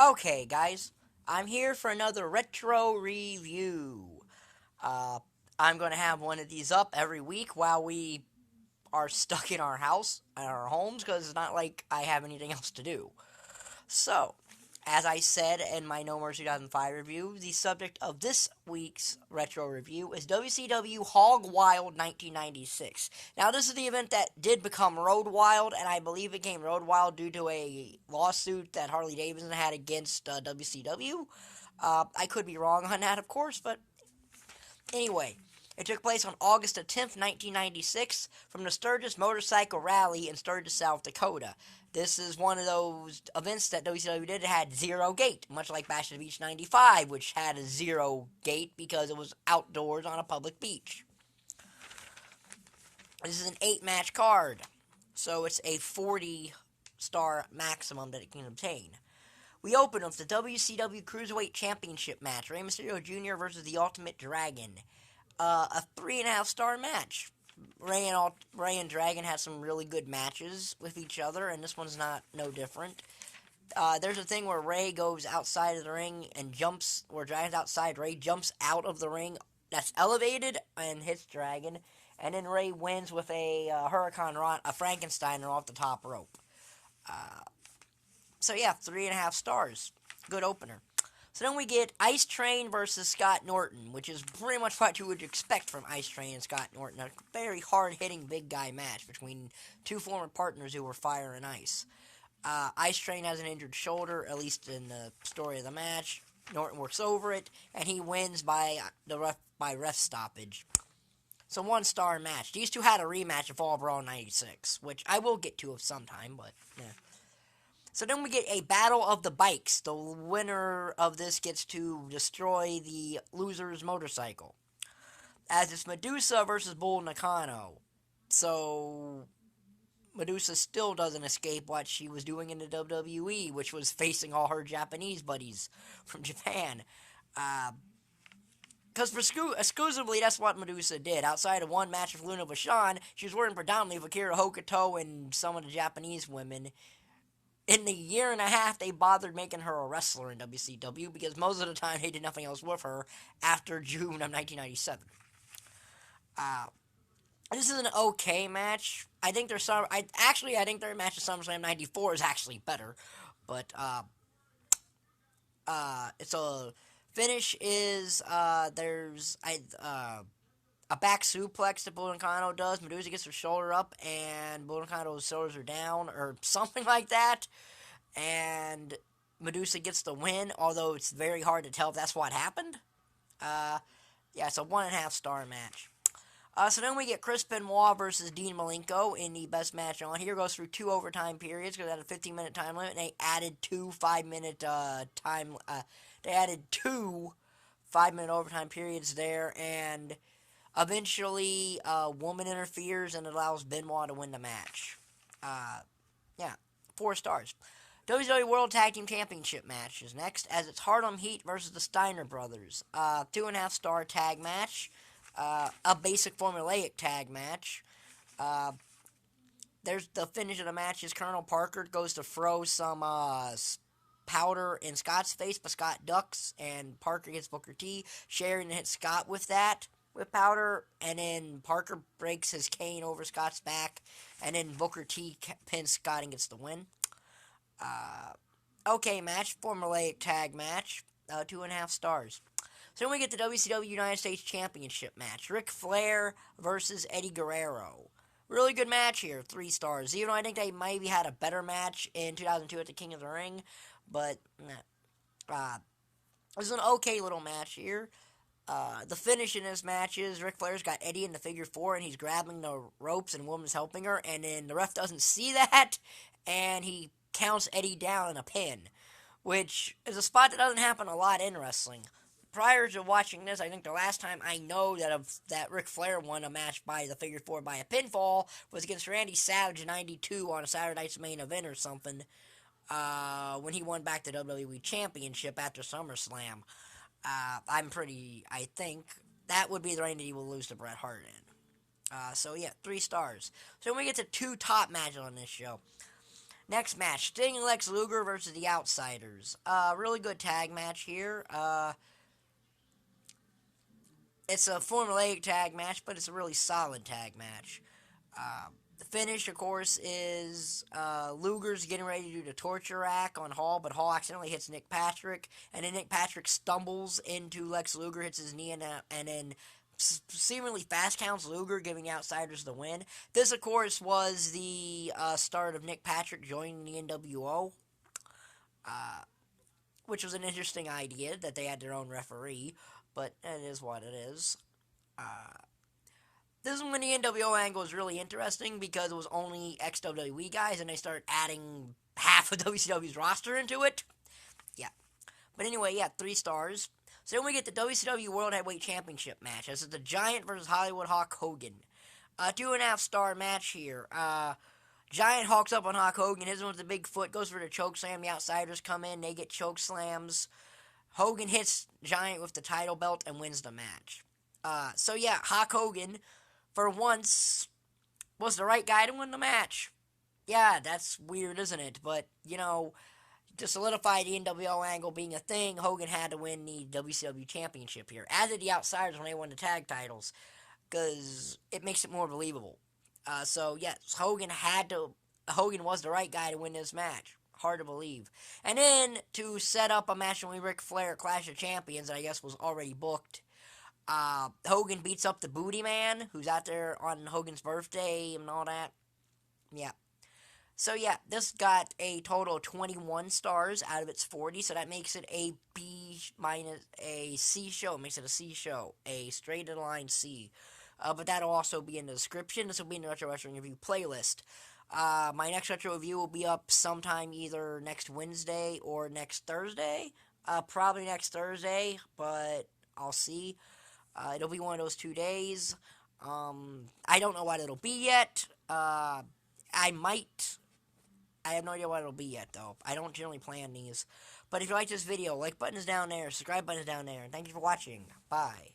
Okay, guys, I'm here for another retro review. Uh, I'm going to have one of these up every week while we are stuck in our house, in our homes, because it's not like I have anything else to do. So, as I said in my No More 2005 review, the subject of this week's retro review is WCW Hog Wild 1996. Now, this is the event that did become Road Wild, and I believe it became Road Wild due to a lawsuit that Harley Davidson had against WCW. I could be wrong on that, of course, but anyway, it took place on August 10th, 1996, from the Sturgis Motorcycle Rally in Sturgis, South Dakota. This is one of those events that WCW did that had zero gate, much like Bash at the Beach 95, which had a zero gate because it was outdoors on a public beach. This is an 8-match card, so it's a 40-star maximum that it can obtain. We open with the WCW Cruiserweight Championship match, Rey Mysterio Jr. versus the Ultimate Dragon. A 3.5-star match. Ray and Dragon had some really good matches with each other, and this one's not no different. There's a thing where Ray goes outside of the ring and jumps, where Dragon's outside, Ray jumps out of the ring that's elevated and hits Dragon, and then Ray wins with a Hurricane Run, a Frankensteiner off the top rope. So yeah, 3.5 stars. Good opener. So then we get Eyestrain versus Scott Norton, which is pretty much what you would expect from Eyestrain and Scott Norton. A very hard-hitting big guy match between two former partners who were fire and ice. Eyestrain has an injured shoulder, at least in the story of the match. Norton works over it, and he wins by ref stoppage. So 1-star match. These two had a rematch of Fall Brawl 96, which I will get to sometime, but yeah. So then we get a battle of the bikes. The winner of this gets to destroy the loser's motorcycle. As it's Medusa versus Bull Nakano. So Medusa still doesn't escape what she was doing in the WWE, which was facing all her Japanese buddies from Japan. Because exclusively, that's what Medusa did. Outside of one match with Luna Vachon, she was working predominantly with Akira Hokuto and some of the Japanese women. In the year and a half, they bothered making her a wrestler in WCW because most of the time they did nothing else with her after June of 1997. Uh, this is an okay match. I think I think their match at SummerSlam 94 is actually better, but it's a finish is there's a back suplex that Budonkano does. Medusa gets her shoulder up, and Budonkano's shoulders are down, or something like that. And Medusa gets the win, although it's very hard to tell if that's what happened. Yeah, it's a 1.5-star match. So then we get Chris Benoit versus Dean Malenko in the best match on. Here goes through 2 overtime periods because it had a 15-minute time limit, and they added 2 5-minute time. They added 2 5-minute overtime periods there, and eventually a woman interferes and allows Benoit to win the match. Yeah, 4 stars. WCW World Tag Team Championship match is next, as it's Harlem Heat versus the Steiner brothers. 2.5-star tag match. A basic formulaic tag match. There's the finish of the match is Colonel Parker goes to throw some powder in Scott's face, but Scott ducks, and Parker hits Booker T. Sherri hits Scott with powder, and then Parker breaks his cane over Scott's back, and then Booker T pins Scott and gets the win. Okay match, formulaic tag match, 2.5 stars. So then we get the WCW United States Championship match. Ric Flair versus Eddie Guerrero. Really good match here, 3 stars. Even though I think they maybe had a better match in 2002 at the King of the Ring. But, this is an okay little match here. The finish in this match is Ric Flair's got Eddie in the figure 4, and he's grabbing the ropes, and woman's helping her. And then the ref doesn't see that, and he counts Eddie down in a pin, which is a spot that doesn't happen a lot in wrestling. Prior to watching this, I think the last time I know that Ric Flair won a match by the figure 4 by a pinfall was against Randy Savage in 92 on a Saturday Night's Main Event or something, when he won back the WWE Championship after SummerSlam. I think that would be the reign that he will lose to Bret Hart in. So yeah, 3 stars. So when we get to 2 top matches on this show. Next match, Sting and Lex Luger versus the Outsiders. Really good tag match here. It's a formulaic tag match, but it's a really solid tag match. The finish, of course, is Luger's getting ready to do the torture rack on Hall, but Hall accidentally hits Nick Patrick, and then Nick Patrick stumbles into Lex Luger, hits his knee, and then seemingly fast counts Luger, giving Outsiders the win. This, of course, was the start of Nick Patrick joining the NWO, which was an interesting idea that they had their own referee, but it is what it is. This is when the NWO angle was really interesting because it was only ex-WWE guys, and they started adding half of WCW's roster into it. Yeah. But anyway, yeah, 3 stars. So then we get the WCW World Heavyweight Championship match. This is the Giant versus Hollywood Hawk Hogan. 2.5-star match here. Giant hawks up on Hawk Hogan. His one with the big foot goes for the choke slam. The Outsiders come in. They get choke slams. Hogan hits Giant with the title belt and wins the match. So yeah, Hawk Hogan, for once, was the right guy to win the match. Yeah, that's weird, isn't it? But, you know, to solidify the NWO angle being a thing, Hogan had to win the WCW Championship here. As did the Outsiders when they won the tag titles, because it makes it more believable. So, yes, Hogan was the right guy to win this match. Hard to believe. And then, to set up a match with Ric Flair, Clash of Champions, that I guess was already booked, Hogan beats up the Booty Man, who's out there on Hogan's birthday and all that. Yeah. So yeah, this got a total of 21 stars out of its 40, so that makes it a B minus a C show. It makes it a C show, a straight line C. But that'll also be in the description. This will be in the Retro Wrestling Review playlist. My next Retro Review will be up sometime either next Wednesday or next Thursday. Probably next Thursday, but I'll see. It'll be one of those 2 days. I don't know what it'll be yet. I have no idea what it'll be yet, though. I don't generally plan these. But if you like this video, like button is down there, subscribe button is down there. And thank you for watching. Bye.